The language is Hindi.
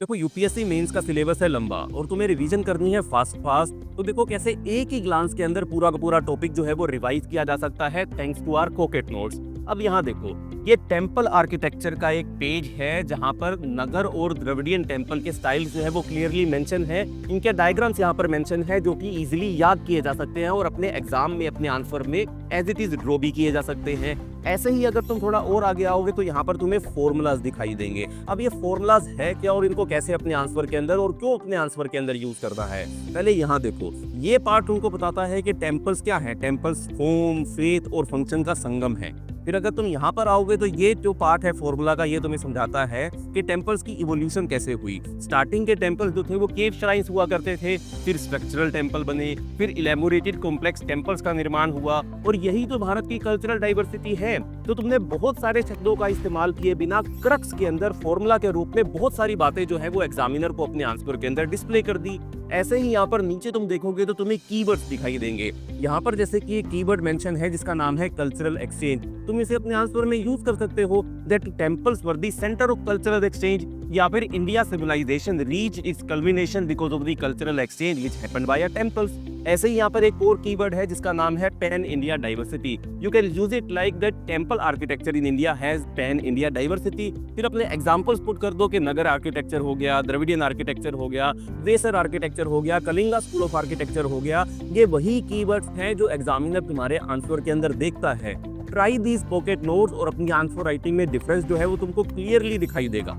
देखो यूपीएससी मेंस का सिलेबस है लंबा और तुम्हें रिवीजन करनी है फास्ट फास्ट। तो देखो कैसे एक ही ग्लांस के अंदर पूरा का पूरा टॉपिक जो है वो रिवाइज किया जा सकता है थैंक्स टू आवर कोकेट नोट्स। अब यहाँ देखो, ये टेम्पल आर्किटेक्चर का एक पेज है जहाँ पर नगर और द्रविडियन टेम्पल के स्टाइल जो है वो क्लियरली मेंशन है। इनके डायग्राम्स यहाँ पर मेंशन है जो कि इजीली याद किए जा सकते हैं और अपने एग्जाम में अपने आंसर में एज इट इज ड्रॉ भी किए जा सकते हैं। ऐसे ही अगर तुम थोड़ा और आगे आओगे तो यहाँ पर तुम्हें फॉर्मूलाज दिखाई देंगे। अब ये फॉर्मूलाज है क्या और इनको कैसे अपने आंसर के अंदर और क्यों अपने आंसर के अंदर यूज करना है, पहले यहाँ देखो। ये पार्ट तुमको बताता है कि टेम्पल्स क्या है। टेम्पल्स होम, फेथ और फंक्शन का संगम है। फिर अगर तुम यहाँ पर आओगे तो ये जो पार्ट है फॉर्मूला का, ये तुम्हें समझाता है कि टेम्पल्स की इवोल्यूशन कैसे हुई। स्टार्टिंग के टेम्पल्स जो थे वो केव श्राइन्स हुआ करते थे, फिर स्ट्रक्चरल टेम्पल बने, फिर इलेबोरेटेड कॉम्प्लेक्स टेम्पल्स का निर्माण हुआ। और यही तो भारत की कल्चरल डाइवर्सिटी है। तो तुमने बहुत सारे शब्दों का इस्तेमाल किए बिना क्रक्स के अंदर फॉर्मूला के रूप में बहुत सारी बातें जो है वो एग्जामिनर को अपने आंसर के अंदर डिस्प्ले कर दी। ऐसे ही यहाँ पर नीचे तुम देखोगे तो तुम्हें कीवर्ड्स दिखाई देंगे। यहाँ पर जैसे कि एक कीवर्ड मेंशन है जिसका नाम है कल्चरल एक्सचेंज। तुम इसे अपने आंसर में यूज कर सकते हो that temples were the centre of cultural exchange, या फिर India civilisation reach its culmination because of the cultural exchange which happened by temples. ऐसे ही यहाँ पर एक और कीवर्ड है जिसका नाम है pan India diversity. You can use it like that temple architecture in India has pan India diversity. फिर अपने एग्जांपल्स पुट कर दो कि नगर आर्किटेक्चर हो गया, द्रविडियन आर्किटेक्चर हो गया, वेसर आर्किटेक्चर हो गया, कलिंगा स्कूल ऑफ आर्किटेक्चर हो गया। ये वही कीवर्ड्स हैं जो एग्जामिनर तुम्हारे आंसर के अंदर देखता है। ट्राई दीज पॉकेट नोट्स और अपनी आंसर राइटिंग में डिफरेंस जो है वो तुमको क्लियरली दिखाई देगा।